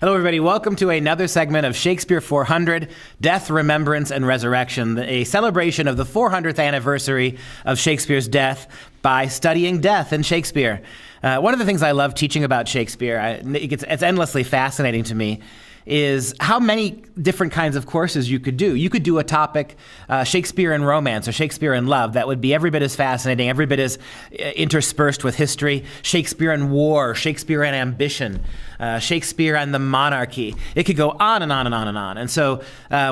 Hello, everybody. Welcome to another segment of Shakespeare 400, Death, Remembrance, and Resurrection, a celebration of the 400th anniversary of Shakespeare's death by studying death in Shakespeare. One of the things I love teaching about Shakespeare, it's endlessly fascinating to me, is how many different kinds of courses you could do. You could do a topic, Shakespeare and romance or Shakespeare and love. That would be every bit as fascinating, every bit as interspersed with history. Shakespeare and war, Shakespeare and ambition, Shakespeare and the monarchy. It could go on and on and on and on. And so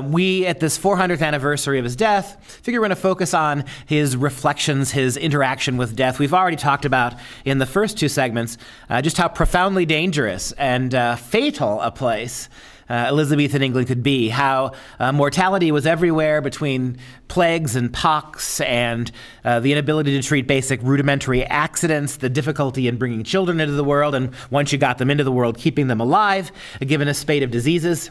we, at this 400th anniversary of his death, figure we're going to focus on his reflections, his interaction with death. We've already talked about in the first two segments just how profoundly dangerous and fatal a place Elizabethan England could be, how mortality was everywhere between plagues and pox and the inability to treat basic rudimentary accidents, the difficulty in bringing children into the world, and once you got them into the world, keeping them alive, given a spate of diseases,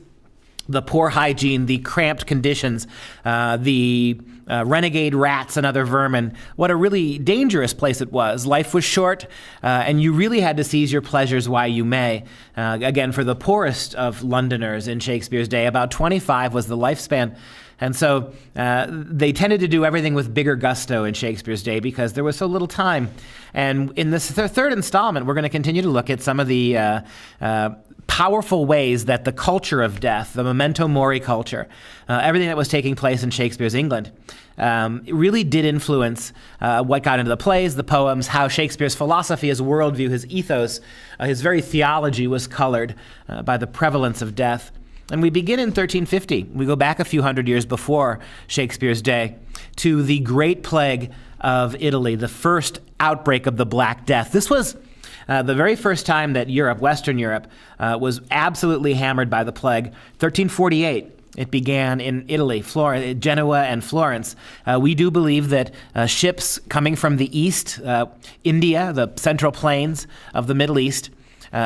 the poor hygiene, the cramped conditions, the renegade rats and other vermin. What a really dangerous place it was. Life was short, and you really had to seize your pleasures while you may. Again, for the poorest of Londoners in Shakespeare's day, about 25 was the lifespan. And so they tended to do everything with bigger gusto in Shakespeare's day because there was so little time. And in this third installment, we're going to continue to look at some of the powerful ways that the culture of death, the memento mori culture, everything that was taking place in Shakespeare's England, really did influence what got into the plays, the poems, how Shakespeare's philosophy, his worldview, his ethos, his very theology was colored by the prevalence of death. And we begin in 1350. We go back a few hundred years before Shakespeare's day to the Great Plague of Italy, the first outbreak of the Black Death. This was the very first time that Europe, Western Europe, was absolutely hammered by the plague. 1348, it began in Italy, Genoa and Florence. We do believe that ships coming from the east, India, the central plains of the Middle East,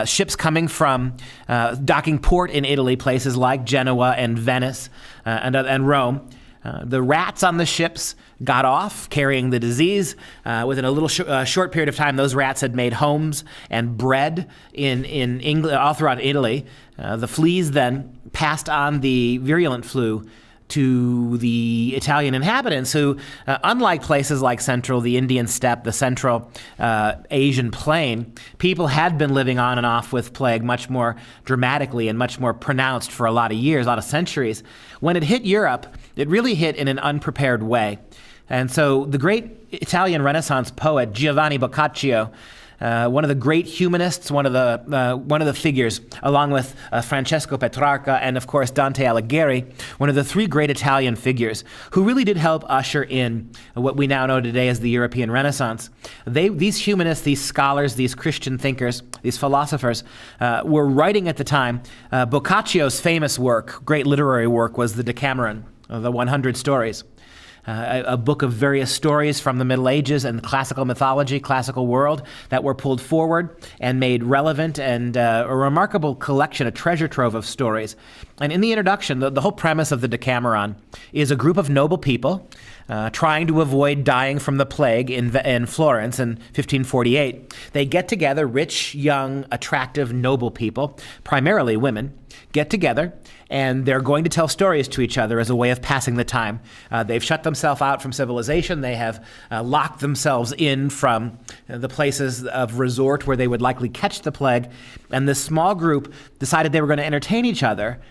ships coming from docking port in Italy, places like Genoa and Venice and Rome. The rats on the ships got off carrying the disease. Within a little short period of time, those rats had made homes and bred in England, all throughout Italy. The fleas then passed on the virulent flu to the Italian inhabitants who, unlike places like the Indian steppe, the central Asian plain, people had been living on and off with plague much more dramatically and much more pronounced for a lot of years, a lot of centuries. When it hit Europe, it really hit in an unprepared way. And so the great Italian Renaissance poet Giovanni Boccaccio, one of the great humanists, one of the figures, along with Francesco Petrarca and, of course, Dante Alighieri, one of the three great Italian figures who really did help usher in what we now know today as the European Renaissance. These humanists, these scholars, these Christian thinkers, these philosophers, were writing at the time. Boccaccio's famous work, great literary work, was the Decameron, the 100 Stories. A book of various stories from the Middle Ages and classical mythology, classical world, that were pulled forward and made relevant, and a remarkable collection, a treasure trove of stories. And in the introduction, the whole premise of the Decameron is a group of noble people trying to avoid dying from the plague in Florence in 1548. They get together, rich, young, attractive, noble people, primarily women, get together, and they're going to tell stories to each other as a way of passing the time. They've shut themselves out from civilization. They have locked themselves in from the places of resort where they would likely catch the plague. And this small group decided they were going to entertain each other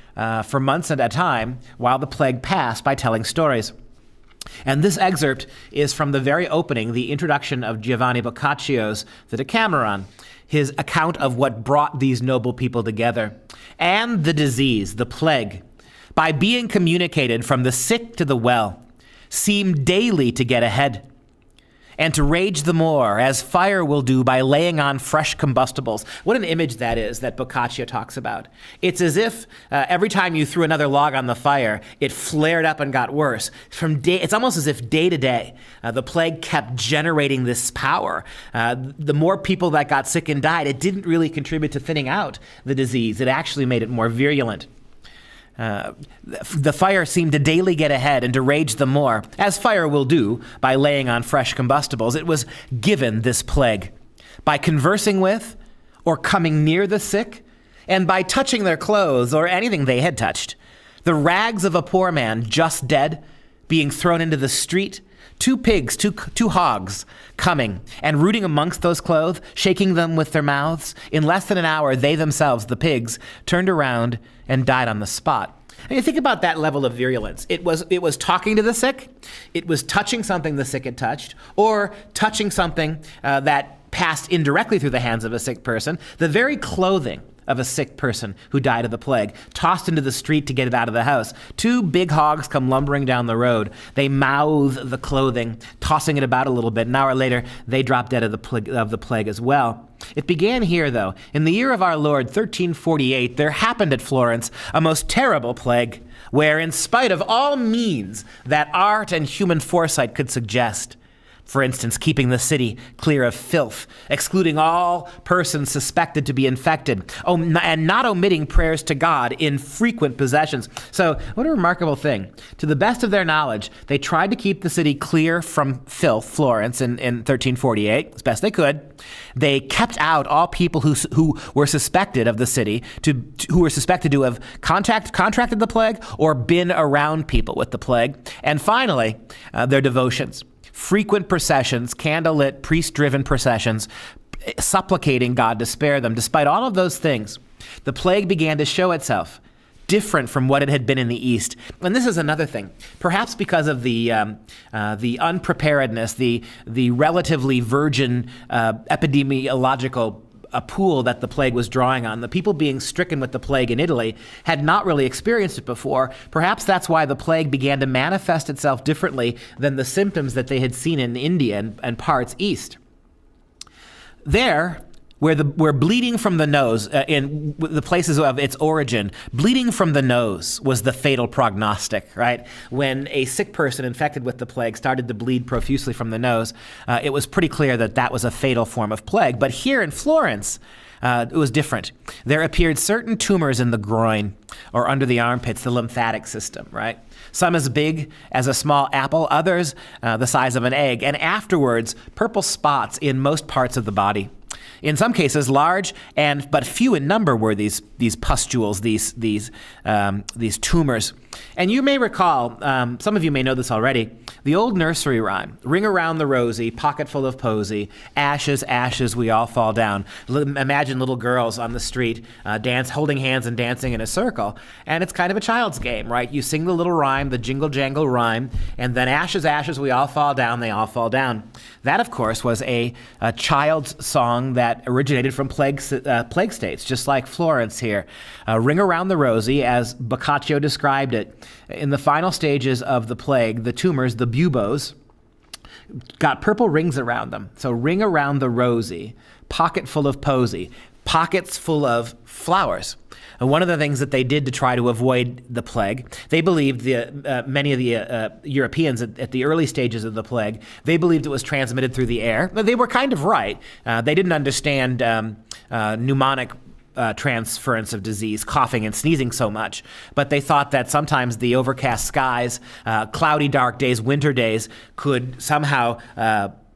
for months at a time while the plague passed by telling stories. And this excerpt is from the very opening, the introduction of Giovanni Boccaccio's The Decameron, his account of what brought these noble people together. And the disease, the plague, by being communicated from the sick to the well, seemed daily to get ahead, and to rage the more, as fire will do by laying on fresh combustibles. What an image that is that Boccaccio talks about. It's as if every time you threw another log on the fire, it flared up and got worse. It's almost as if day to day, the plague kept generating this power. The more people that got sick and died, it didn't really contribute to thinning out the disease. It actually made it more virulent. The fire seemed to daily get ahead and to rage the more, as fire will do by laying on fresh combustibles. It was given, this plague, by conversing with or coming near the sick, and by touching their clothes or anything they had touched. The rags of a poor man just dead, being thrown into the street, two pigs, two hogs coming and rooting amongst those clothes, shaking them with their mouths. In less than an hour, they themselves, the pigs, turned around and died on the spot. And you think about that level of virulence. It was talking to the sick, it was touching something the sick had touched, or touching something that passed indirectly through the hands of a sick person. The very clothing of a sick person who died of the plague, tossed into the street to get it out of the house. Two big hogs come lumbering down the road. They mouth the clothing, tossing it about a little bit. An hour later, they drop dead of the plague as well. It began here, though. In the year of our Lord, 1348, there happened at Florence a most terrible plague, where in spite of all means that art and human foresight could suggest, for instance, keeping the city clear of filth, excluding all persons suspected to be infected, and not omitting prayers to God in frequent possessions. So what a remarkable thing. To the best of their knowledge, they tried to keep the city clear from filth, Florence, in 1348, as best they could. They kept out all people who were suspected of the city, who were suspected to have contracted the plague or been around people with the plague. And finally, their devotions. Frequent processions, candlelit, priest-driven processions, supplicating God to spare them. Despite all of those things, the plague began to show itself different from what it had been in the East. And this is another thing, perhaps because of the unpreparedness, the relatively virgin epidemiological a pool that the plague was drawing on. The people being stricken with the plague in Italy had not really experienced it before. Perhaps that's why the plague began to manifest itself differently than the symptoms that they had seen in India and parts east. There, where bleeding from the nose, in the places of its origin, bleeding from the nose was the fatal prognostic, right? When a sick person infected with the plague started to bleed profusely from the nose, it was pretty clear that that was a fatal form of plague. But here in Florence, it was different. There appeared certain tumors in the groin or under the armpits, the lymphatic system, right? Some as big as a small apple, others the size of an egg, and afterwards, purple spots in most parts of the body. In some cases, large but few in number were these pustules, these tumors. And you may recall, some of you may know this already, the old nursery rhyme, ring around the rosy, pocket full of posy, ashes, ashes, we all fall down. Imagine little girls on the street holding hands and dancing in a circle. And it's kind of a child's game, right? You sing the little rhyme, the jingle jangle rhyme, and then ashes, ashes, we all fall down, they all fall down. That, of course, was a child's song that originated from plague states, just like Florence here. Ring around the rosy, as Boccaccio described it. In the final stages of the plague, the tumors, the buboes, got purple rings around them. So ring around the rosy, pocket full of posy, pockets full of flowers. And one of the things that they did to try to avoid the plague, they believed, many of the Europeans at the early stages of the plague, they believed it was transmitted through the air. They were kind of right. They didn't understand pneumonic transference of disease, coughing and sneezing so much. But they thought that sometimes the overcast skies, cloudy, dark days, winter days could somehow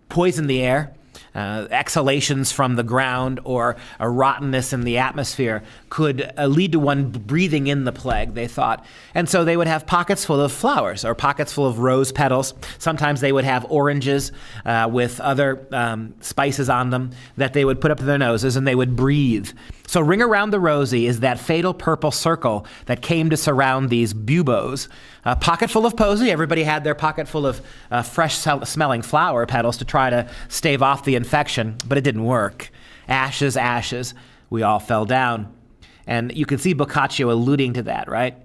poison the air. Exhalations from the ground or a rottenness in the atmosphere could lead to one breathing in the plague, they thought. And so they would have pockets full of flowers or pockets full of rose petals. Sometimes they would have oranges with other spices on them that they would put up to their noses, and they would breathe. So ring around the rosy is that fatal purple circle that came to surround these buboes. A pocket full of posy, everybody had their pocket full of fresh-smelling flower petals to try to stave off the infection, but it didn't work. Ashes, ashes, we all fell down. And you can see Boccaccio alluding to that, right?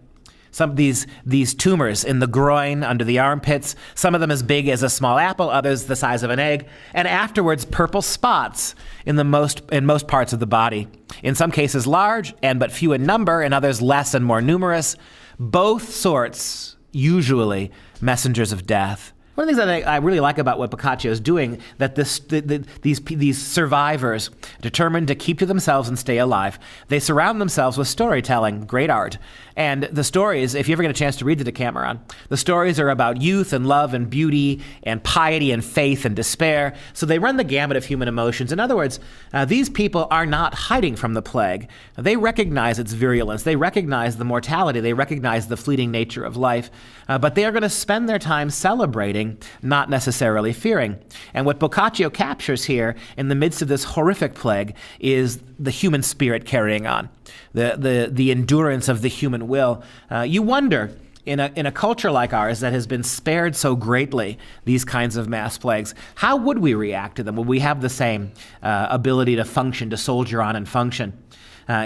Some of these tumors in the groin, under the armpits, some of them as big as a small apple, others the size of an egg, and afterwards purple spots in most parts of the body. In some cases large and but few in number, in others less and more numerous. Both sorts, usually messengers of death. One of the things that I really like about what Boccaccio is doing, that these survivors, determined to keep to themselves and stay alive, they surround themselves with storytelling, great art, And the stories, if you ever get a chance to read the Decameron, the stories are about youth and love and beauty and piety and faith and despair. So they run the gamut of human emotions. In other words, these people are not hiding from the plague. They recognize its virulence. They recognize the mortality. They recognize the fleeting nature of life. But they are going to spend their time celebrating, not necessarily fearing. And what Boccaccio captures here in the midst of this horrific plague is the human spirit carrying on, the endurance of the human will. You wonder, in a culture like ours that has been spared so greatly these kinds of mass plagues, how would we react to them? Would we have the same ability to function, to soldier on and function?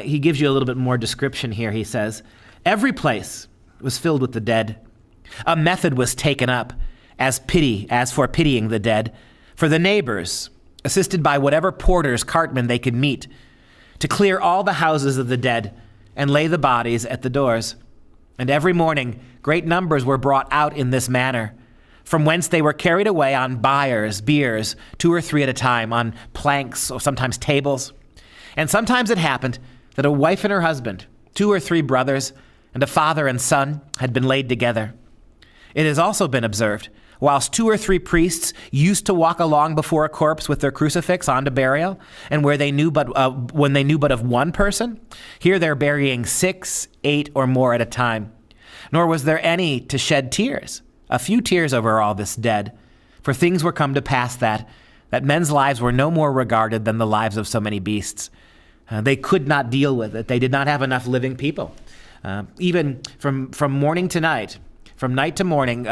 He gives you a little bit more description here. He says, every place was filled with the dead. A method was taken up as for pitying the dead, for the neighbors, assisted by whatever porters, cartmen they could meet, to clear all the houses of the dead and lay the bodies at the doors. And every morning great numbers were brought out in this manner, from whence they were carried away on biers, 2 or 3 at a time, on planks or sometimes tables. And sometimes it happened that a wife and her husband, 2 or 3 brothers, and a father and son had been laid together. It has also been observed, whilst 2 or 3 priests used to walk along before a corpse with their crucifix on to burial, and when they knew but of one person, here they're burying 6, 8, or more at a time. Nor was there any to shed tears, a few tears over all this dead, for things were come to pass that men's lives were no more regarded than the lives of so many beasts. They could not deal with it. They did not have enough living people. Even from morning to night, from night to morning,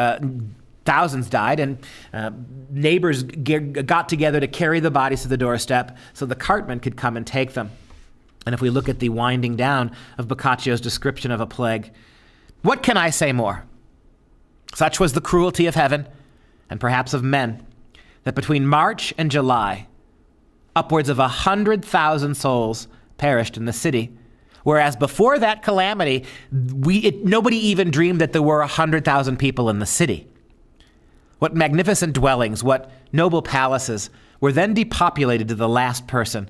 thousands died, and neighbors got together to carry the bodies to the doorstep so the cartman could come and take them. And if we look at the winding down of Boccaccio's description of a plague, what can I say more? Such was the cruelty of heaven, and perhaps of men, that between March and July, upwards of 100,000 souls perished in the city. Whereas before that calamity, nobody even dreamed that there were 100,000 people in the city. What magnificent dwellings, what noble palaces were then depopulated to the last person.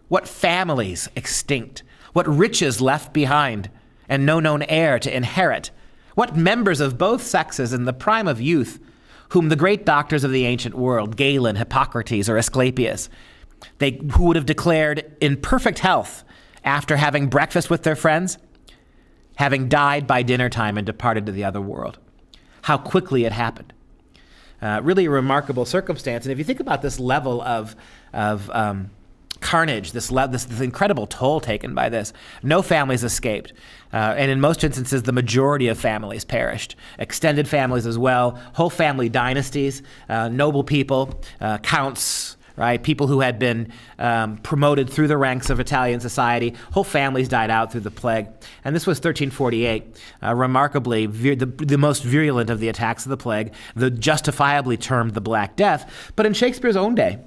What families extinct, what riches left behind, and no known heir to inherit. What members of both sexes in the prime of youth, whom the great doctors of the ancient world, Galen, Hippocrates, or Asclepius, who would have declared in perfect health after having breakfast with their friends, having died by dinner time and departed to the other world. How quickly it happened. Really a remarkable circumstance. And if you think about this level of carnage, this incredible toll taken by this, no families escaped. And in most instances, the majority of families perished. Extended families as well, whole family dynasties, noble people, counts, right? People who had been promoted through the ranks of Italian society. Whole families died out through the plague. And this was 1348. Remarkably, the most virulent of the attacks of the plague, the justifiably termed the Black Death. But in Shakespeare's own day,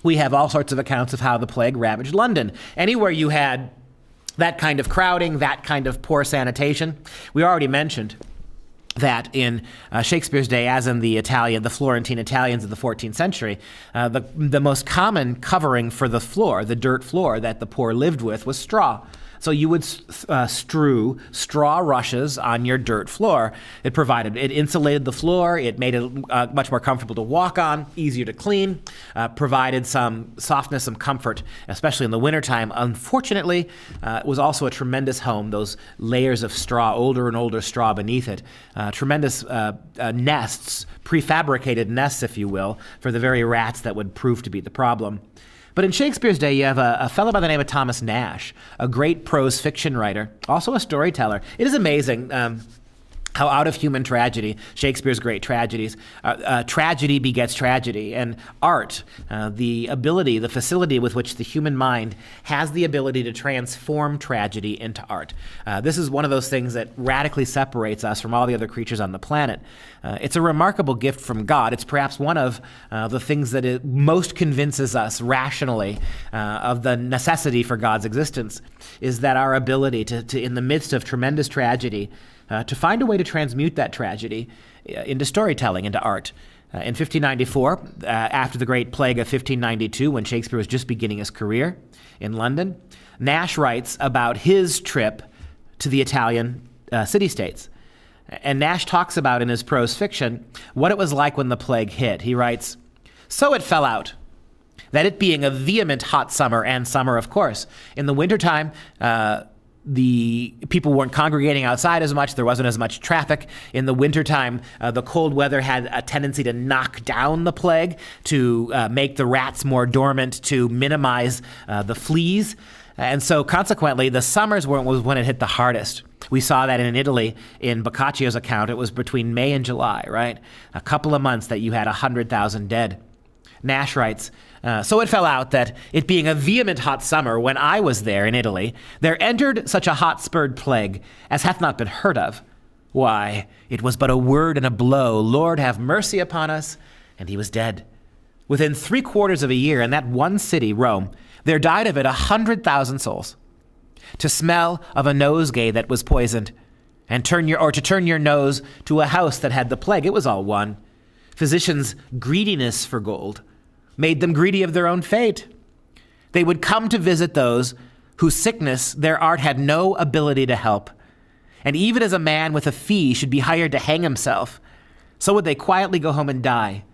we have all sorts of accounts of how the plague ravaged London. Anywhere you had that kind of crowding, that kind of poor sanitation. We already mentioned that in Shakespeare's day, as in the Florentine Italians of the 14th century, the most common covering for the floor, the dirt floor that the poor lived with, was straw. So you would strew straw rushes on your dirt floor. It insulated the floor. It made it much more comfortable to walk on, easier to clean, provided some softness, some comfort, especially in the wintertime. Unfortunately, it was also a tremendous home, those layers of straw, older and older straw beneath it, tremendous nests, prefabricated nests, if you will, for the very rats that would prove to be the problem. But in Shakespeare's day, you have a fellow by the name of Thomas Nash, a great prose fiction writer, also a storyteller. It is amazing how out of human tragedy, Shakespeare's great tragedies, tragedy begets tragedy. And art, the ability, the facility with which the human mind has the ability to transform tragedy into art. This is one of those things that radically separates us from all the other creatures on the planet. It's a remarkable gift from God. It's perhaps one of the things that it most convinces us rationally of the necessity for God's existence, is that our ability to in the midst of tremendous tragedy, to find a way to transmute that tragedy into storytelling, into art. In 1594, after the Great Plague of 1592, when Shakespeare was just beginning his career in London, Nash writes about his trip to the Italian city-states. And Nash talks about in his prose fiction what it was like when the plague hit. He writes, "So it fell out, that it being a vehement hot summer, and summer, of course, in the wintertime, the people weren't congregating outside as much. There wasn't as much traffic. In the wintertime, the cold weather had a tendency to knock down the plague, to make the rats more dormant, to minimize the fleas. And so consequently, the summers was when it hit the hardest. We saw that in Italy, in Boccaccio's account, it was between May and July, right? A couple of months that you had 100,000 dead. Nash writes, "So it fell out that, it being a vehement hot summer, when I was there in Italy, there entered such a hot-spurred plague as hath not been heard of. Why, it was but a word and a blow, Lord have mercy upon us, and he was dead. Within 3/4 of a year, in that one city, Rome, there died of it 100,000 souls. To smell of a nosegay that was poisoned, and to turn your nose to a house that had the plague, it was all one. Physicians' greediness for gold made them greedy of their own fate. They would come to visit those whose sickness their art had no ability to help. And even as a man with a fee should be hired to hang himself, so would they quietly go home and die,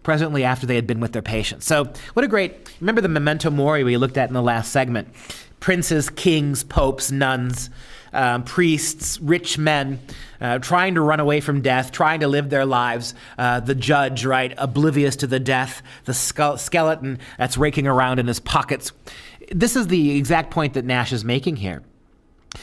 presently after they had been with their patients." So what a great, remember the memento mori we looked at in the last segment. Princes, kings, popes, nuns, priests, rich men, trying to run away from death, trying to live their lives. The judge, right, oblivious to the death, the skeleton that's raking around in his pockets. This is the exact point that Nash is making here.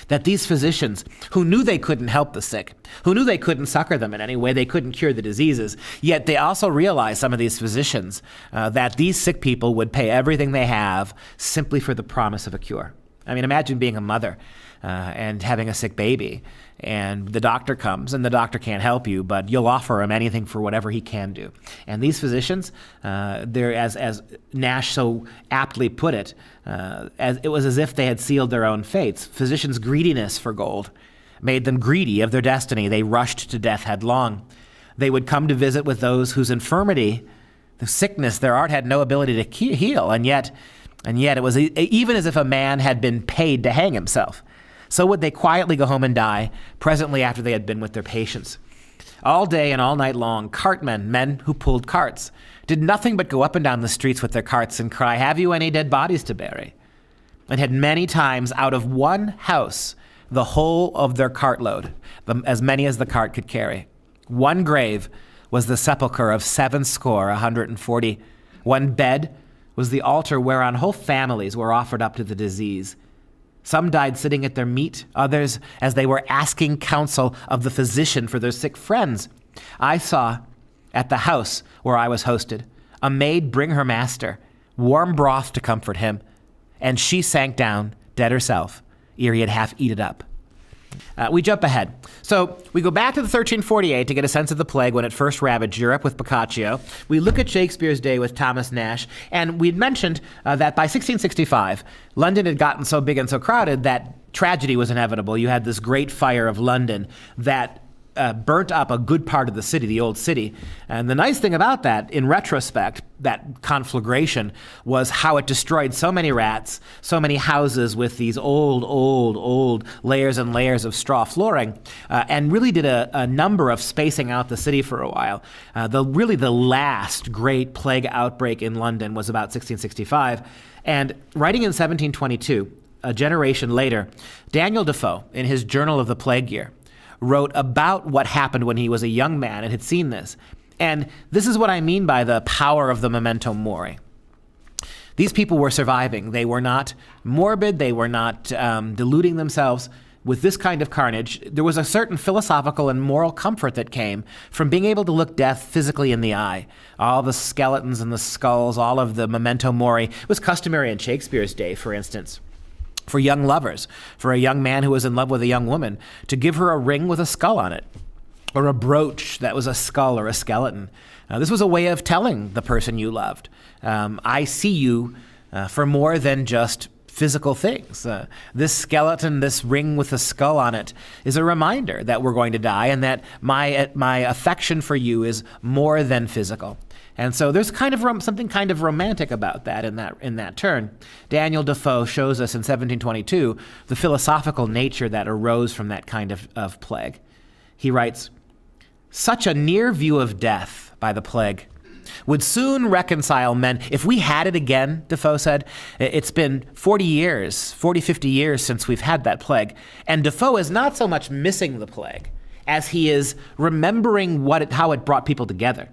That these physicians, who knew they couldn't help the sick, who knew they couldn't succor them in any way, they couldn't cure the diseases, yet they also realized, some of these physicians, that these sick people would pay everything they have simply for the promise of a cure. I mean, imagine being a mother and having a sick baby, and the doctor comes, and the doctor can't help you, but you'll offer him anything for whatever he can do. And these physicians, they're, as Nash so aptly put it, it was as if they had sealed their own fates. Physicians' greediness for gold made them greedy of their destiny. They rushed to death headlong. They would come to visit with those whose infirmity, the sickness, their art had no ability to heal, and yet it was even as if a man had been paid to hang himself. So would they quietly go home and die, presently after they had been with their patients. All day and all night long, cartmen, men who pulled carts, did nothing but go up and down the streets with their carts and cry, 'Have you any dead bodies to bury?' And had many times out of one house the whole of their cartload, as many as the cart could carry. One grave was the sepulchre of 140. One bed was the altar whereon whole families were offered up to the disease. Some died sitting at their meat, others as they were asking counsel of the physician for their sick friends. I saw, at the house where I was hosted, a maid bring her master warm broth to comfort him, and she sank down, dead herself, ere he had half eaten up." We jump ahead. So we go back to the 1348 to get a sense of the plague when it first ravaged Europe with Boccaccio. We look at Shakespeare's day with Thomas Nash, and we'd mentioned that by 1665, London had gotten so big and so crowded that tragedy was inevitable. You had this great fire of London that burnt up a good part of the city, the old city. And the nice thing about that, in retrospect, that conflagration, was how it destroyed so many rats, so many houses with these old layers and layers of straw flooring, and really did a number of spacing out the city for a while. The last great plague outbreak in London was about 1665. And writing in 1722, a generation later, Daniel Defoe, in his Journal of the Plague Year, wrote about what happened when he was a young man and had seen this. And this is what I mean by the power of the memento mori. These people were surviving. They were not morbid. They were not deluding themselves with this kind of carnage. There was a certain philosophical and moral comfort that came from being able to look death physically in the eye. All the skeletons and the skulls, all of the memento mori. It was customary in Shakespeare's day, for instance, for young lovers, for a young man who was in love with a young woman, to give her a ring with a skull on it, or a brooch that was a skull or a skeleton. This was a way of telling the person you loved, I see you for more than just physical things. This skeleton, this ring with a skull on it, is a reminder that we're going to die and that my affection for you is more than physical. And so there's something kind of romantic about that in that turn. Daniel Defoe shows us in 1722 the philosophical nature that arose from that kind of plague. He writes, "Such a near view of death by the plague would soon reconcile men." If we had it again, Defoe said, it's been 40, 50 years since we've had that plague. And Defoe is not so much missing the plague as he is remembering how it brought people together.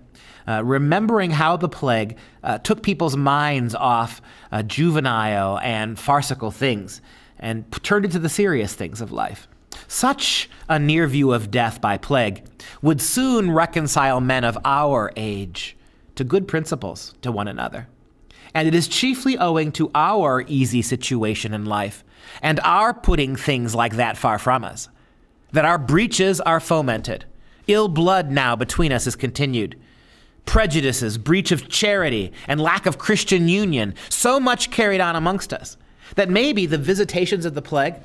Remembering how the plague took people's minds off juvenile and farcical things and turned it to the serious things of life. Such a near view of death by plague would soon reconcile men of our age to good principles to one another. And it is chiefly owing to our easy situation in life and our putting things like that far from us that our breaches are fomented. Ill blood now between us is continued. Prejudices, breach of charity, and lack of Christian union, so much carried on amongst us that maybe the visitations of the plague,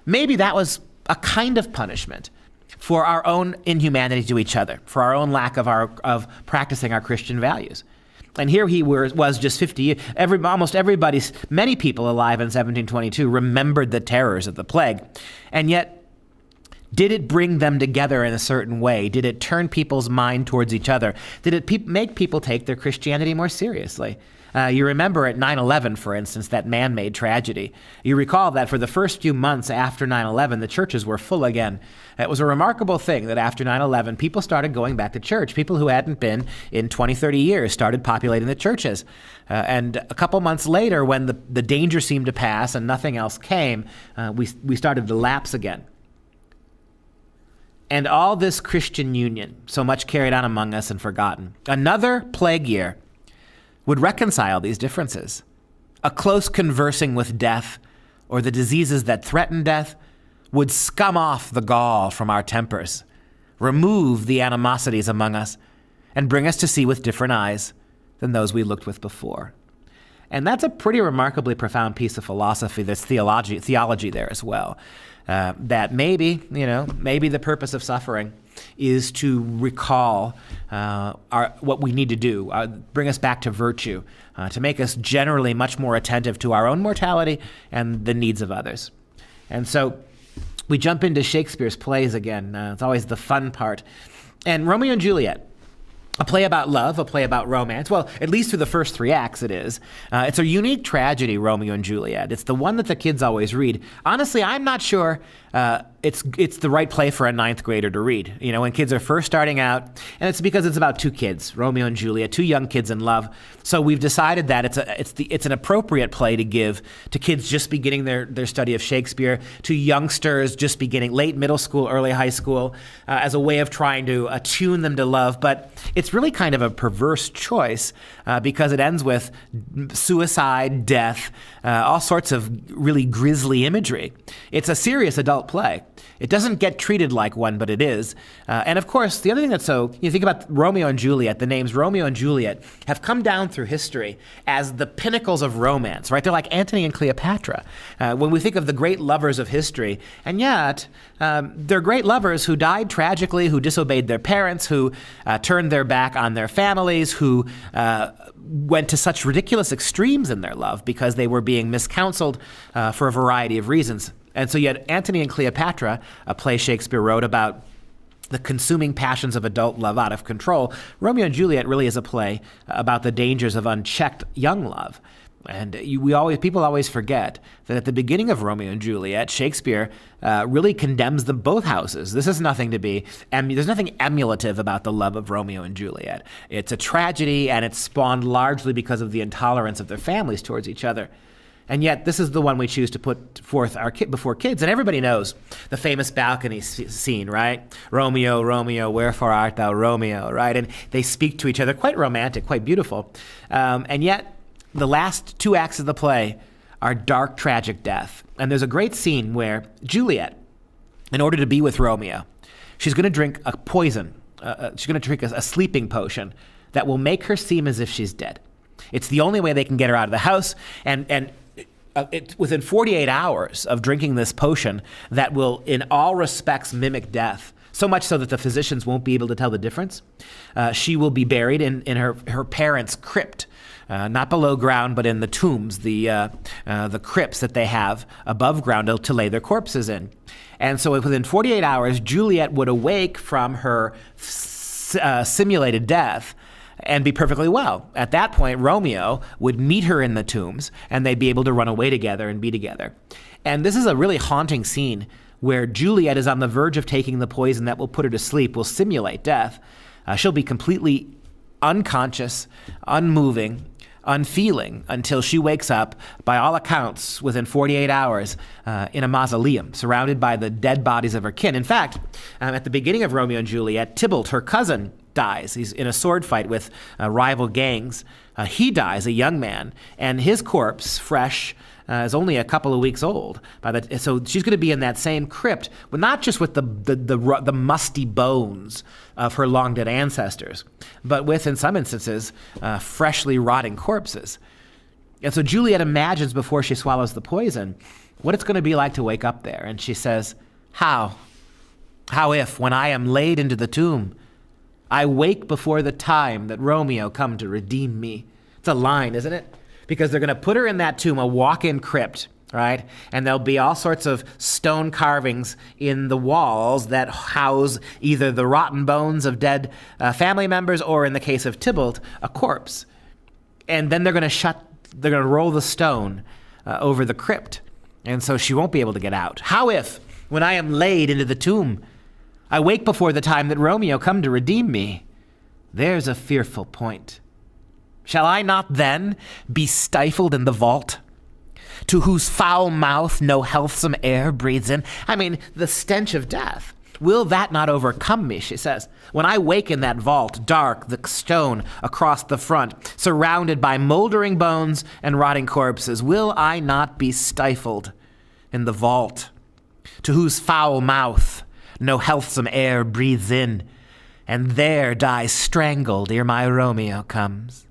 maybe that was a kind of punishment for our own inhumanity to each other, for our own lack of practicing our Christian values. And here he was just 50 years. Many people alive in 1722 remembered the terrors of the plague. And yet, did it bring them together in a certain way? Did it turn people's mind towards each other? Did it make people take their Christianity more seriously? You remember at 9/11, for instance, that man-made tragedy. You recall that for the first few months after 9/11, the churches were full again. It was a remarkable thing that after 9/11, people started going back to church. People who hadn't been in 20, 30 years started populating the churches. And a couple months later, when the danger seemed to pass and nothing else came, we started to lapse again. And all this Christian union, so much carried on among us and forgotten. Another plague year would reconcile these differences. A close conversing with death, or the diseases that threaten death, would scum off the gall from our tempers, remove the animosities among us, and bring us to see with different eyes than those we looked with before. And that's a pretty remarkably profound piece of philosophy. There's theology there as well. That maybe the purpose of suffering is to recall what we need to do, bring us back to virtue, to make us generally much more attentive to our own mortality and the needs of others. And so we jump into Shakespeare's plays again. It's always the fun part. And Romeo and Juliet, a play about love, a play about romance. Well, at least through the first 3 acts it is. It's a unique tragedy, Romeo and Juliet. It's the one that the kids always read. Honestly, I'm not sure it's the right play for a 9th grader to read. When kids are first starting out, and it's because it's about 2 kids, Romeo and Juliet, 2 young kids in love. So we've decided that it's an appropriate play to give to kids just beginning their study of Shakespeare, to youngsters just beginning late middle school, early high school, as a way of trying to attune them to love. But it's really kind of a perverse choice because it ends with suicide, death, all sorts of really grisly imagery. It's a serious adult play. It doesn't get treated like one, but it is. And of course, the other thing you think about Romeo and Juliet, the names Romeo and Juliet have come down through history as the pinnacles of romance, right? They're like Antony and Cleopatra. When we think of the great lovers of history, and yet they're great lovers who died tragically, who disobeyed their parents, who turned their back on their families, who went to such ridiculous extremes in their love because they were being miscounseled for a variety of reasons. And so you had Antony and Cleopatra, a play Shakespeare wrote about the consuming passions of adult love out of control. Romeo and Juliet really is a play about the dangers of unchecked young love. And people always forget that at the beginning of Romeo and Juliet, Shakespeare really condemns them both houses. This is nothing there's nothing emulative about the love of Romeo and Juliet. It's a tragedy, and it's spawned largely because of the intolerance of their families towards each other. And yet, this is the one we choose to put forth before kids. And everybody knows the famous balcony scene, right? Romeo, Romeo, wherefore art thou Romeo, right? And they speak to each other, quite romantic, quite beautiful. And yet, the last 2 acts of the play are dark, tragic death. And there's a great scene where Juliet, in order to be with Romeo, she's going to drink a poison. She's going to drink a sleeping potion that will make her seem as if she's dead. It's the only way they can get her out of the house. And within 48 hours of drinking this potion that will in all respects mimic death, so much so that the physicians won't be able to tell the difference. She will be buried in her parents' crypt, not below ground, but in the tombs, the crypts that they have above ground to lay their corpses in. And so within 48 hours, Juliet would awake from her simulated death and be perfectly well. At that point, Romeo would meet her in the tombs, and they'd be able to run away together and be together. And this is a really haunting scene where Juliet is on the verge of taking the poison that will put her to sleep, will simulate death. She'll be completely unconscious, unmoving, unfeeling until she wakes up, by all accounts, within 48 hours in a mausoleum, surrounded by the dead bodies of her kin. In fact, at the beginning of Romeo and Juliet, Thibault, her cousin, dies. He's in a sword fight with rival gangs. He dies, a young man, and his corpse, fresh, is only a couple of weeks old. So she's going to be in that same crypt, but not just with the musty bones of her long dead ancestors, but with, in some instances, freshly rotting corpses. And so Juliet imagines before she swallows the poison what it's going to be like to wake up there. And she says, How if, when I am laid into the tomb, I wake before the time that Romeo come to redeem me. It's a line, isn't it? Because they're going to put her in that tomb, a walk-in crypt, right? And there'll be all sorts of stone carvings in the walls that house either the rotten bones of dead family members, or in the case of Thibault, a corpse. And then they're going to roll the stone over the crypt. And so she won't be able to get out. How if, when I am laid into the tomb, I wake before the time that Romeo come to redeem me? There's a fearful point. Shall I not then be stifled in the vault, to whose foul mouth no healthsome air breathes in? I mean, the stench of death. Will that not overcome me, she says. When I wake in that vault, dark, the stone across the front, surrounded by moldering bones and rotting corpses, will I not be stifled in the vault, to whose foul mouth no healthsome air breathes in, and there die strangled ere my Romeo comes?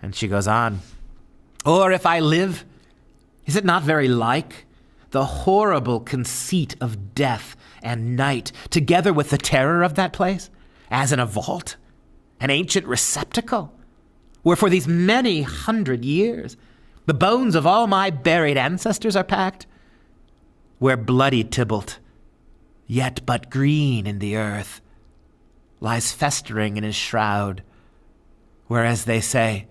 And she goes on, or if I live, is it not very like the horrible conceit of death and night, together with the terror of that place, as in a vault, an ancient receptacle, where for these many hundred years the bones of all my buried ancestors are packed, where bloody Thibault, yet but green in the earth, lies festering in his shroud, where, as they say,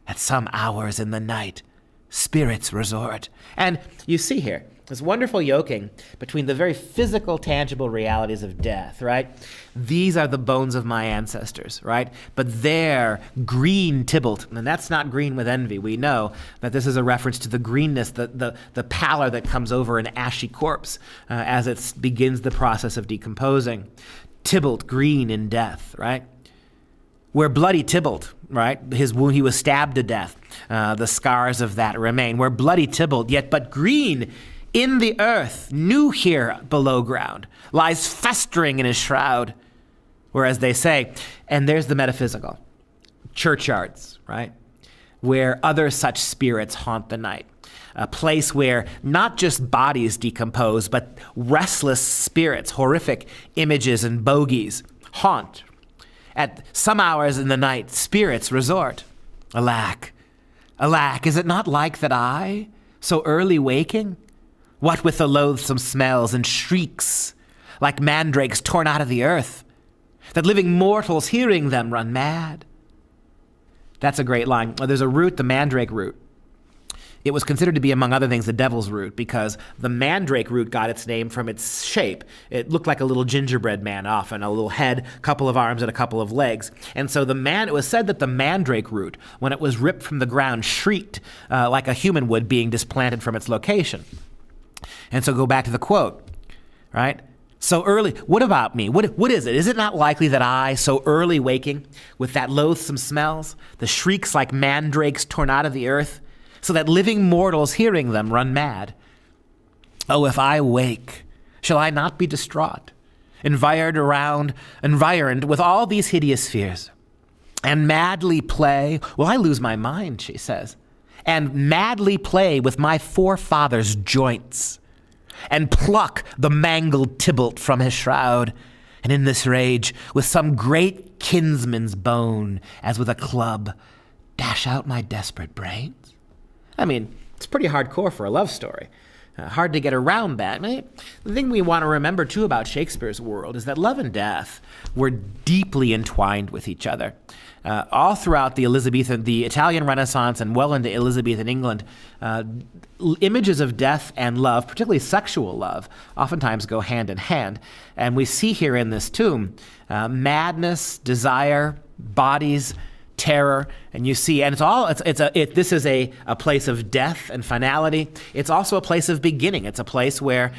at some hours in the night, spirits resort. And you see here, this wonderful yoking between the very physical, tangible realities of death, right? These are the bones of my ancestors, right? But they're green Thibault, and that's not green with envy. We know that this is a reference to the greenness, the pallor that comes over an ashy corpse as it begins the process of decomposing. Thibault, green in death, right? Where bloody Thibault, right? His wound, he was stabbed to death. The scars of that remain. Where bloody Thibault, yet but green in the earth, new here below ground, lies festering in his shroud. Whereas they say, and there's the metaphysical, churchyards, right? Where other such spirits haunt the night. A place where not just bodies decompose, but restless spirits, horrific images and bogies haunt. At some hours in the night, spirits resort. Alack, alack, is it not like that I, so early waking, what with the loathsome smells and shrieks, like mandrakes torn out of the earth, that living mortals hearing them run mad? That's a great line. There's a root, the mandrake root. It was considered to be, among other things, the devil's root, because the mandrake root got its name from its shape. It looked like a little gingerbread man, often, a little head, a couple of arms, and a couple of legs. And so it was said that the mandrake root, when it was ripped from the ground, shrieked like a human would being displanted from its location. And so go back to the quote, right? So early, what about me? What is it? Is it not likely that I, so early waking, with that loathsome smells, the shrieks like mandrakes torn out of the earth, so that living mortals hearing them run mad? Oh, if I wake, shall I not be distraught, environed with all these hideous fears, and madly play? Will I lose my mind, she says, and madly play with my forefathers' joints, and pluck the mangled Thibault from his shroud, And in this rage, with some great kinsman's bone, as with a club, dash out my desperate brains? I mean, it's pretty hardcore for a love story. Hard to get around that. The thing we want to remember, too, about Shakespeare's world is that love and death were deeply entwined with each other. All throughout the Italian Renaissance and well into Elizabethan England, images of death and love, particularly sexual love, oftentimes go hand in hand. And we see here in this tomb madness, desire, bodies, terror, and you see, and this is a place of death and finality. It's also a place of beginning. It's a place where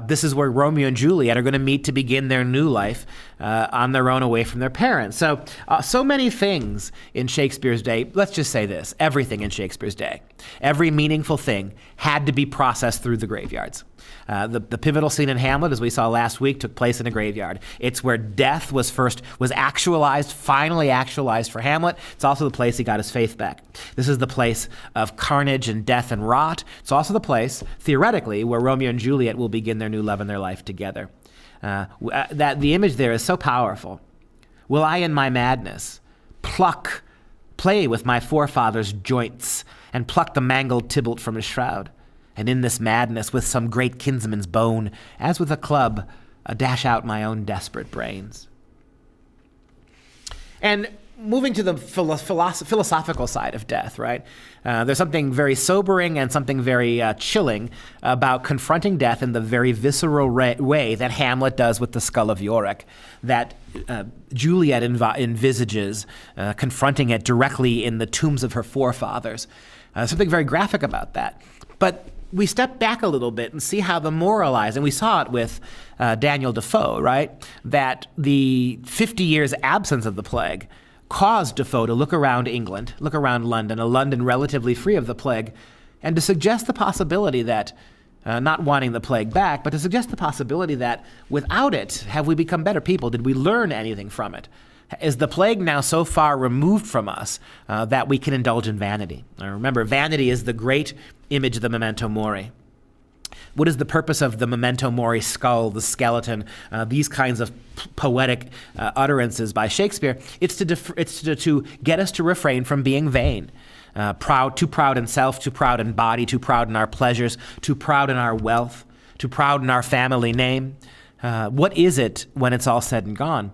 this is where Romeo and Juliet are going to meet to begin their new life on their own, away from their parents. So many things in Shakespeare's day. Let's just say this: everything in Shakespeare's day, every meaningful thing had to be processed through the graveyards. The pivotal scene in Hamlet, as we saw last week, took place in a graveyard. It's where death was finally actualized for Hamlet. It's also the place he got his faith back. This is the place of carnage and death and rot. It's also the place, theoretically, where Romeo and Juliet will begin their new love and their life together. That the image there is so powerful. Will I in my madness play with my forefather's joints, and pluck the mangled Thibault from his shroud? And in this madness, with some great kinsman's bone, as with a club, dash out my own desperate brains. And moving to the philosophical side of death, right? There's something very sobering and something very chilling about confronting death in the very visceral way that Hamlet does with the skull of Yorick, that Juliet envisages confronting it directly in the tombs of her forefathers. Something very graphic about that. But we step back a little bit and see how the moralized, and we saw it with Daniel Defoe, right? That the 50 years absence of the plague caused Defoe to look around England, look around London, a London relatively free of the plague, and to suggest the possibility that, not wanting the plague back, but to suggest the possibility that without it, have we become better people? Did we learn anything from it? Is the plague now so far removed from us that we can indulge in vanity? Remember, vanity is the great image of the memento mori. What is the purpose of the memento mori skull, the skeleton, these kinds of poetic utterances by Shakespeare? It's to get us to refrain from being vain. Too proud in self, too proud in body, too proud in our pleasures, too proud in our wealth, too proud in our family name. What is it when it's all said and gone?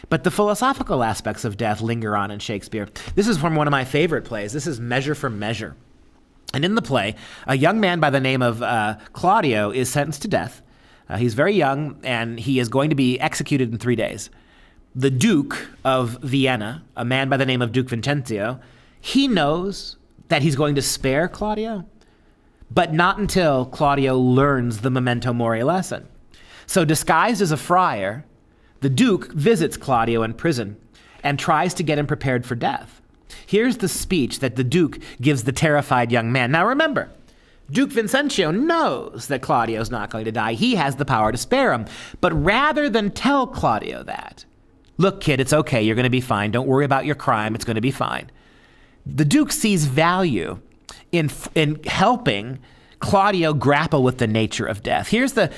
But the philosophical aspects of death linger on in Shakespeare. This is from one of my favorite plays. This is Measure for Measure. And in the play, a young man by the name of Claudio is sentenced to death. He's very young, and he is going to be executed in 3 days. The Duke of Vienna, a man by the name of Duke Vincentio, he knows that he's going to spare Claudio, but not until Claudio learns the memento mori lesson. So disguised as a friar, the Duke visits Claudio in prison and tries to get him prepared for death. Here's the speech that the Duke gives the terrified young man. Now remember, Duke Vincentio knows that Claudio's not going to die. He has the power to spare him. But rather than tell Claudio that, look, kid, it's okay, you're going to be fine. Don't worry about your crime, it's going to be fine. The Duke sees value in helping Claudio grapple with the nature of death. Here's the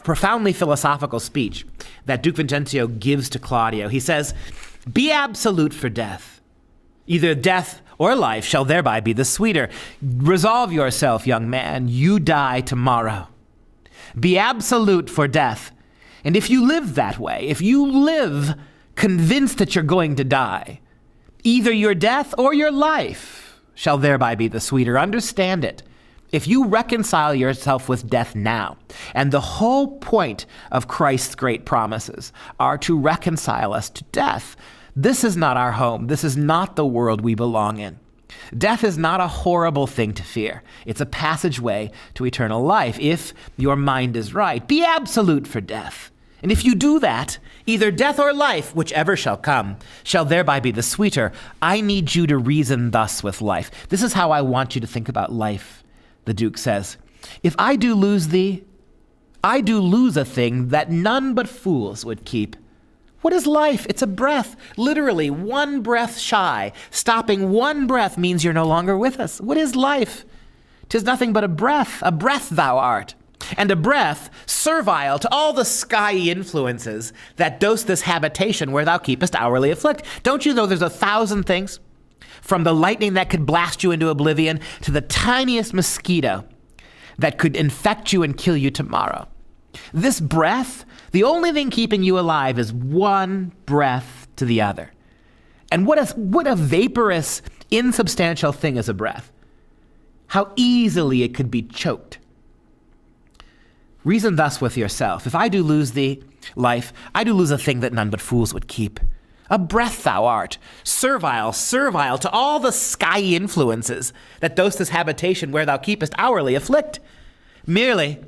profoundly philosophical speech that Duke Vincentio gives to Claudio. He says, "Be absolute for death. Either death or life shall thereby be the sweeter. Resolve yourself, young man, you die tomorrow. Be absolute for death. And if you live that way, if you live convinced that you're going to die, either your death or your life shall thereby be the sweeter. Understand it. If you reconcile yourself with death now, and the whole point of Christ's great promises are to reconcile us to death, this is not our home. This is not the world we belong in. Death is not a horrible thing to fear. It's a passageway to eternal life, if your mind is right. Be absolute for death. And if you do that, either death or life, whichever shall come, shall thereby be the sweeter. I need you to reason thus with life. This is how I want you to think about life, the Duke says. If I do lose thee, I do lose a thing that none but fools would keep. What is life? It's a breath. Literally, one breath shy. Stopping one breath means you're no longer with us. What is life? 'Tis nothing but a breath thou art. and a breath servile to all the skyey influences that dose this habitation where thou keepest hourly afflict. Don't you know there's 1,000 things? From the lightning that could blast you into oblivion to the tiniest mosquito that could infect you and kill you tomorrow. This breath, the only thing keeping you alive is one breath to the other. And what a vaporous, insubstantial thing is a breath. How easily it could be choked. Reason thus with yourself. If I do lose thee, life, I do lose a thing that none but fools would keep. A breath thou art, servile to all the skyey influences that dose this habitation where thou keepest hourly afflict. Merely,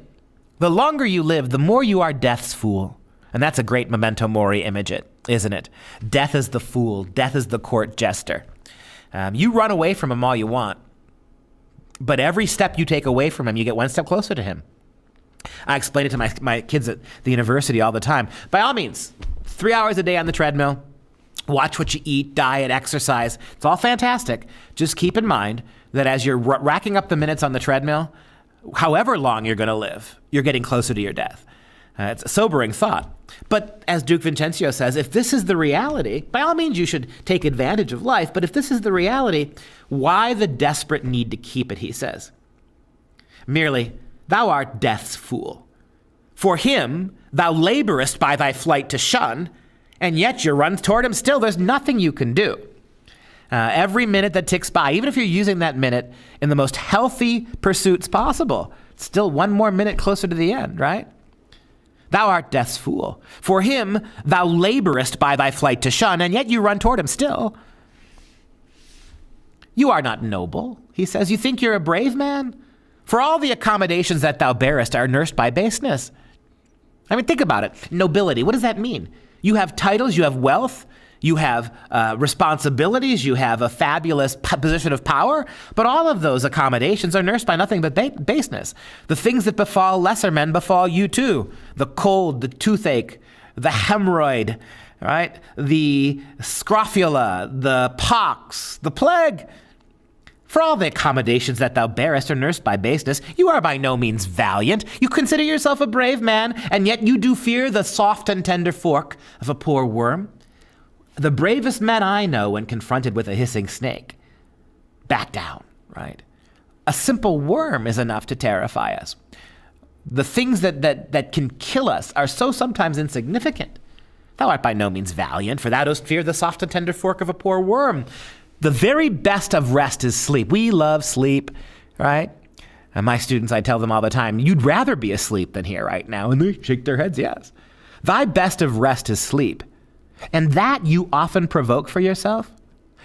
the longer you live, the more you are death's fool. And that's a great memento mori image, isn't it? Death is the fool. Death is the court jester. You run away from him all you want, but every step you take away from him, you get one step closer to him. I explain it to my kids at the university all the time. By all means, 3 hours a day on the treadmill, watch what you eat, diet, exercise. It's all fantastic. Just keep in mind that as you're racking up the minutes on the treadmill, however long you're going to live, you're getting closer to your death. It's a sobering thought. But as Duke Vincenzio says, if this is the reality, by all means you should take advantage of life. But if this is the reality, why the desperate need to keep it, he says. Merely, thou art death's fool. For him thou laborest by thy flight to shun, and yet you run toward him still. There's nothing you can do. Every minute that ticks by, even if you're using that minute in the most healthy pursuits possible, it's still one more minute closer to the end, right? Thou art death's fool. For him thou laborest by thy flight to shun, and yet you run toward him still. You are not noble, he says. You think you're a brave man? For all the accommodations that thou bearest are nursed by baseness. I mean, think about it. Nobility, what does that mean? You have titles, you have wealth, you have responsibilities, you have a fabulous position of power, but all of those accommodations are nursed by nothing but baseness. The things that befall lesser men befall you too. The cold, the toothache, the hemorrhoid, right? The scrofula, the pox, the plague. For all the accommodations that thou bearest are nursed by baseness, you are by no means valiant. You consider yourself a brave man, and yet you do fear the soft and tender fork of a poor worm. The bravest men I know, when confronted with a hissing snake, back down, right? A simple worm is enough to terrify us. The things that can kill us are so sometimes insignificant. Thou art by no means valiant, for thou dost fear the soft and tender fork of a poor worm. The very best of rest is sleep. We love sleep, right? And my students, I tell them all the time, you'd rather be asleep than here right now. And they shake their heads, yes. Thy best of rest is sleep. And that you often provoke for yourself.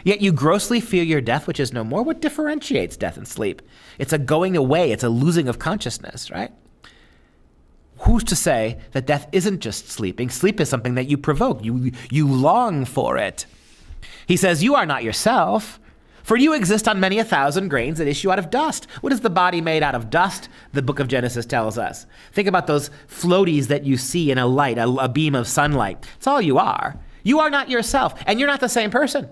Yet you grossly fear your death, which is no more. What differentiates death and sleep? It's a going away. It's a losing of consciousness, right? Who's to say that death isn't just sleeping? Sleep is something that you provoke. You long for it. He says, you are not yourself, for you exist on many 1,000 grains that issue out of dust. What is the body made out of? Dust, the book of Genesis tells us. Think about those floaties that you see in a light, a beam of sunlight. It's all you are. You are not yourself, and you're not the same person.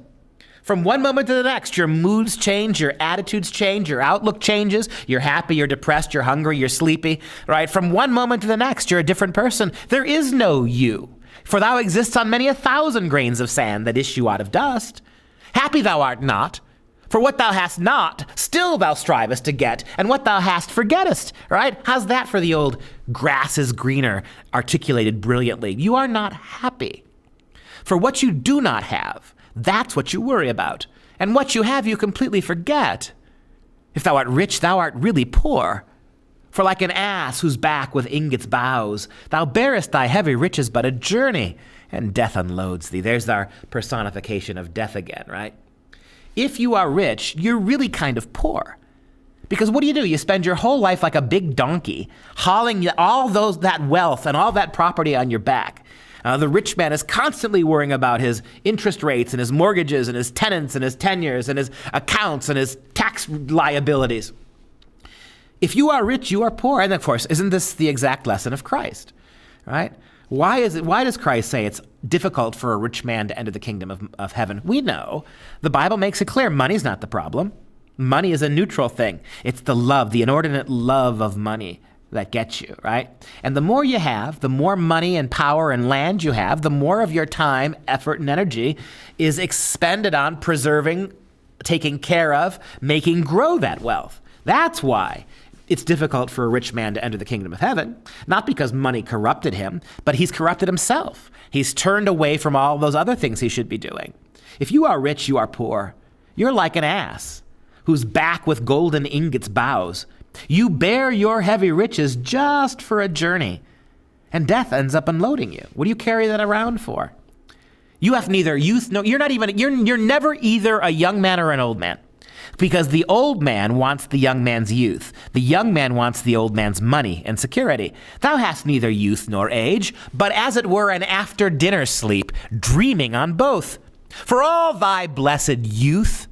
From one moment to the next, your moods change, your attitudes change, your outlook changes. You're happy, you're depressed, you're hungry, you're sleepy, right? From one moment to the next, you're a different person. There is no you. For thou exists on many 1,000 grains of sand that issue out of dust. Happy thou art not, for what thou hast not, still thou strivest to get, and what thou hast forgettest, right? How's that for the old grass is greener, articulated brilliantly? You are not happy. For what you do not have, that's what you worry about. And what you have, you completely forget. If thou art rich, thou art really poor. For like an ass whose back with ingots bows, thou bearest thy heavy riches but a journey, and death unloads thee. There's our personification of death again, right? If you are rich, you're really kind of poor. Because what do? You spend your whole life like a big donkey, hauling all that wealth and all that property on your back. The rich man is constantly worrying about his interest rates and his mortgages and his tenants and his tenures and his accounts and his tax liabilities. If you are rich, you are poor. And of course, isn't this the exact lesson of Christ, right? Why does Christ say it's difficult for a rich man to enter the kingdom of heaven? We know. The Bible makes it clear money's not the problem. Money is a neutral thing. It's the inordinate love of money that gets you, right? And the more you have, the more money and power and land you have, the more of your time, effort, and energy is expended on preserving, taking care of, making grow that wealth. That's why it's difficult for a rich man to enter the kingdom of heaven, not because money corrupted him, but he's corrupted himself. He's turned away from all those other things he should be doing. If you are rich, you are poor. You're like an ass whose back with golden ingots bows. You bear your heavy riches just for a journey, and death ends up unloading you. What do you carry that around for? You have neither youth, no, you're never either a young man or an old man, because the old man wants the young man's youth. The young man wants the old man's money and security. Thou hast neither youth nor age, but as it were an after-dinner sleep, dreaming on both. For all thy blessed youth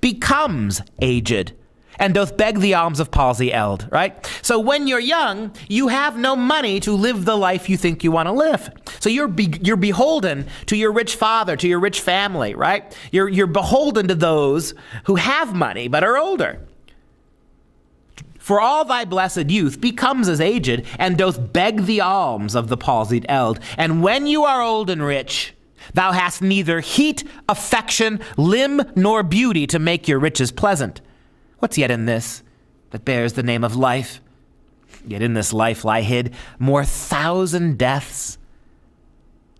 becomes aged, and doth beg the alms of palsy eld, right? So when you're young, you have no money to live the life you think you want to live. So you're beholden to your rich father, to your rich family, right? You're beholden to those who have money but are older. For all thy blessed youth becomes as aged, and doth beg the alms of the palsied eld. And when you are old and rich, thou hast neither heat, affection, limb, nor beauty to make your riches pleasant. What's yet in this that bears the name of life? Yet in this life lie hid more 1,000 deaths.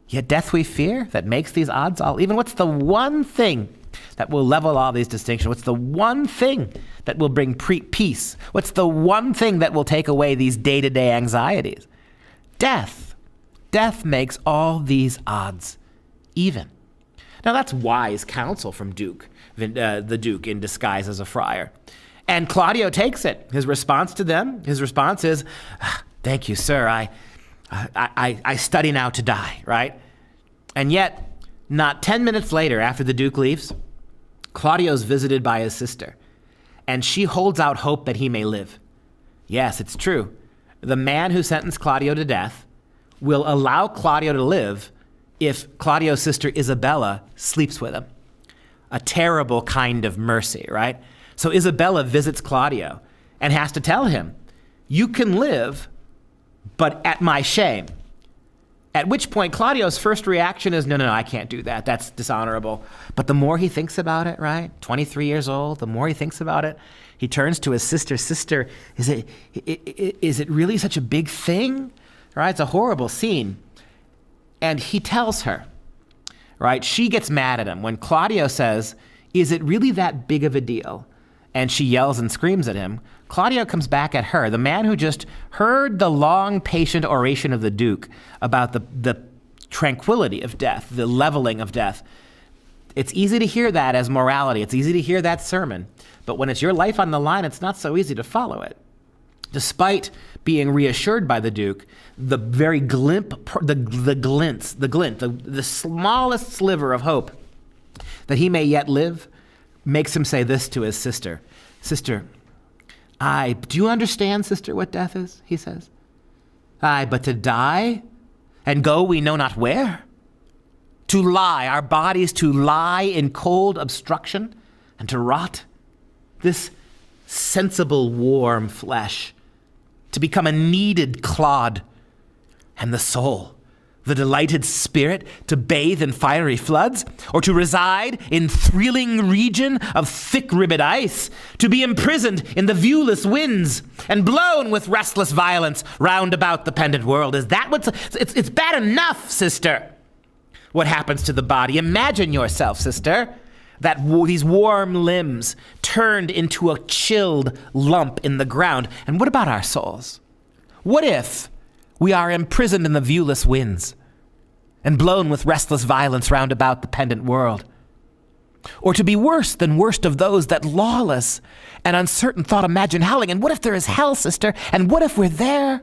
Yet death we fear that makes these odds all even. What's the one thing that will level all these distinctions? What's the one thing that will bring peace? What's the one thing that will take away these day-to-day anxieties? Death. Death makes all these odds even. Now that's wise counsel from the Duke in disguise as a friar. And Claudio takes it. His response is, thank you, sir. I study now to die, right? And yet, not 10 minutes later, after the Duke leaves, Claudio's visited by his sister, and she holds out hope that he may live. Yes, it's true. The man who sentenced Claudio to death will allow Claudio to live if Claudio's sister Isabella sleeps with him. A terrible kind of mercy, right? So Isabella visits Claudio and has to tell him, you can live, but at my shame. At which point Claudio's first reaction is, no, I can't do that. That's dishonorable. But the more he thinks about it, right? 23 years old, the more he thinks about it, he turns to his sister. Sister, is it really such a big thing? Right? It's a horrible scene. And he tells her, right? She gets mad at him when Claudio says, is it really that big of a deal? And she yells and screams at him. Claudio comes back at her, the man who just heard the long, patient oration of the Duke about the tranquility of death, the leveling of death. It's easy to hear that as morality. It's easy to hear that sermon. But when it's your life on the line, it's not so easy to follow it. Despite being reassured by the Duke, the very the smallest sliver of hope that he may yet live makes him say this to his sister. Sister, do you understand, sister, what death is? He says. But to die and go we know not where. To lie, our bodies to lie in cold obstruction and to rot. This sensible warm flesh to become a kneaded clod, and the soul, the delighted spirit, to bathe in fiery floods, or to reside in thrilling region of thick-ribbed ice, to be imprisoned in the viewless winds, and blown with restless violence round about the pendant world. Is that it's bad enough, sister, what happens to the body. Imagine yourself, sister, that these warm limbs turned into a chilled lump in the ground. And what about our souls? What if we are imprisoned in the viewless winds and blown with restless violence round about the pendant world? Or to be worse than worst of those that lawless and uncertain thought imagine howling. And what if there is hell, sister? And what if we're there?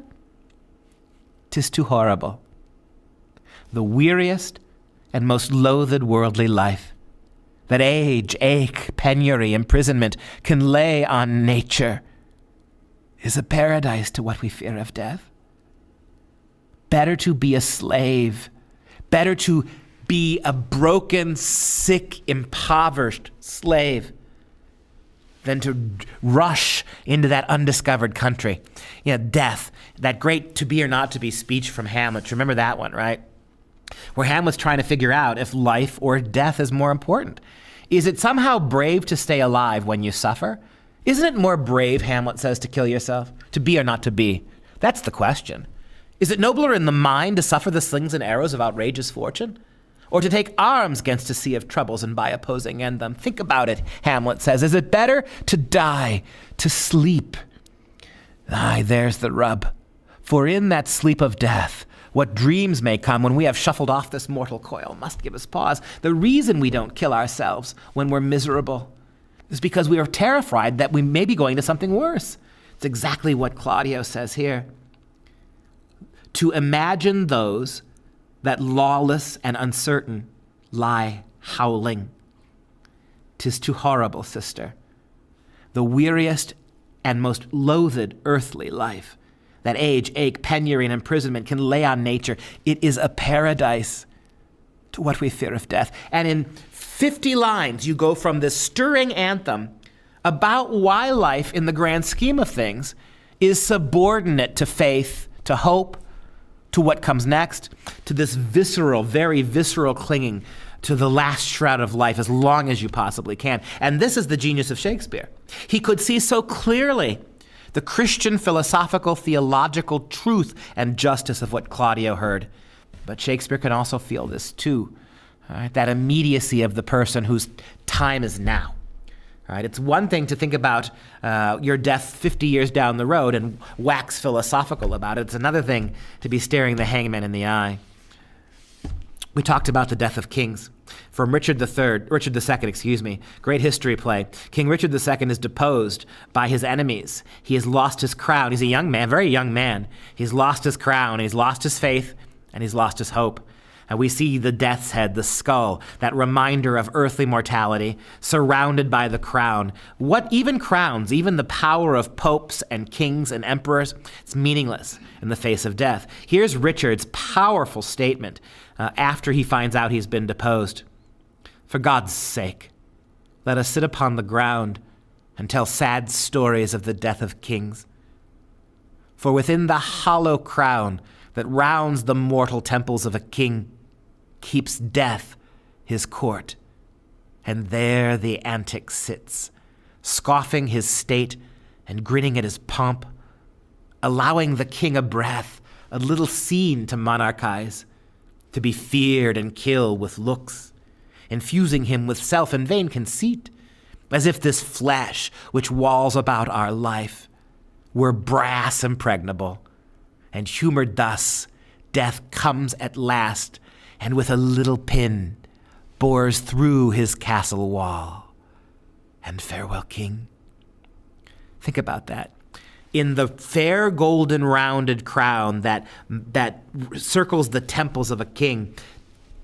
'Tis too horrible. The weariest and most loathed worldly life that age, ache, penury, imprisonment can lay on nature is a paradise to what we fear of death. Better to be a slave, better to be a broken, sick, impoverished slave than to rush into that undiscovered country. Death, that great to be or not to be speech from Hamlet. Remember that one, right? Where Hamlet's trying to figure out if life or death is more important. Is it somehow brave to stay alive when you suffer? Isn't it more brave, Hamlet says, to kill yourself? To be or not to be? That's the question. Is it nobler in the mind to suffer the slings and arrows of outrageous fortune? Or to take arms against a sea of troubles and by opposing end them? Think about it, Hamlet says. Is it better to die, to sleep? Aye, there's the rub. For in that sleep of death, what dreams may come when we have shuffled off this mortal coil must give us pause. The reason we don't kill ourselves when we're miserable is because we are terrified that we may be going to something worse. It's exactly what Claudio says here. To imagine those that lawless and uncertain lie howling. 'Tis too horrible, sister. The weariest and most loathed earthly life that age, ache, penury, and imprisonment can lay on nature, it is a paradise to what we fear of death. And in 50 lines, you go from this stirring anthem about why life, in the grand scheme of things, is subordinate to faith, to hope, to what comes next, to this visceral, very visceral clinging to the last shroud of life as long as you possibly can. And this is the genius of Shakespeare. He could see so clearly the Christian philosophical, theological truth and justice of what Claudio heard. But Shakespeare can also feel this too, right? That immediacy of the person whose time is now. Right? It's one thing to think about your death 50 years down the road and wax philosophical about it. It's another thing to be staring the hangman in the eye. We talked about the death of kings. From Richard II, great history play. King Richard II is deposed by his enemies. He has lost his crown. He's a young man, very young man. He's lost his crown, he's lost his faith, and he's lost his hope. And we see the death's head, the skull, that reminder of earthly mortality, surrounded by the crown. What even crowns, even the power of popes and kings and emperors, it's meaningless in the face of death. Here's Richard's powerful statement after he finds out he's been deposed. For God's sake, let us sit upon the ground and tell sad stories of the death of kings. For within the hollow crown that rounds the mortal temples of a king keeps death his court. And there the antic sits, scoffing his state and grinning at his pomp, allowing the king a breath, a little scene to monarchize, to be feared and kill with looks, infusing him with self and vain conceit, as if this flesh which walls about our life were brass impregnable. And humored thus, death comes at last, and with a little pin bores through his castle wall. And farewell, king. Think about that. In the fair golden rounded crown that circles the temples of a king,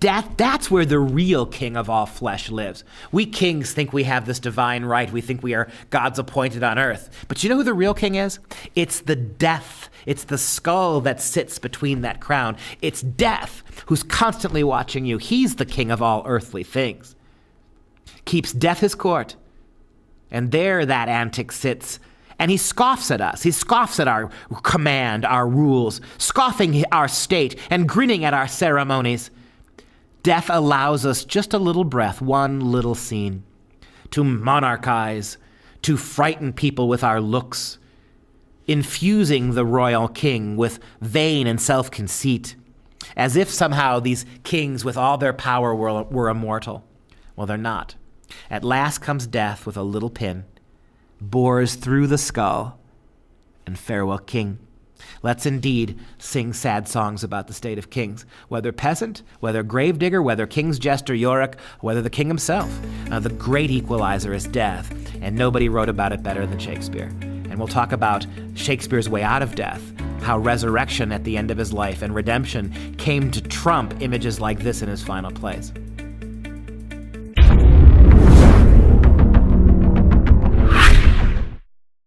that's where the real king of all flesh lives. We kings think we have this divine right. We think we are God's appointed on earth. But you know who the real king is? It's the death. It's the skull that sits between that crown. It's death who's constantly watching you. He's the king of all earthly things. Keeps death his court. And there that antic sits. And he scoffs at us. He scoffs at our command, our rules, scoffing our state and grinning at our ceremonies. Death allows us just a little breath, one little scene, to monarchize, to frighten people with our looks, infusing the royal king with vain and self-conceit, as if somehow these kings with all their power were immortal. Well, they're not. At last comes death with a little pin, bores through the skull, and farewell, king. Let's indeed sing sad songs about the state of kings, whether peasant, whether gravedigger, whether king's jester Yorick, whether the king himself. The great equalizer is death, and nobody wrote about it better than Shakespeare. And we'll talk about Shakespeare's way out of death, how resurrection at the end of his life and redemption came to trump images like this in his final plays.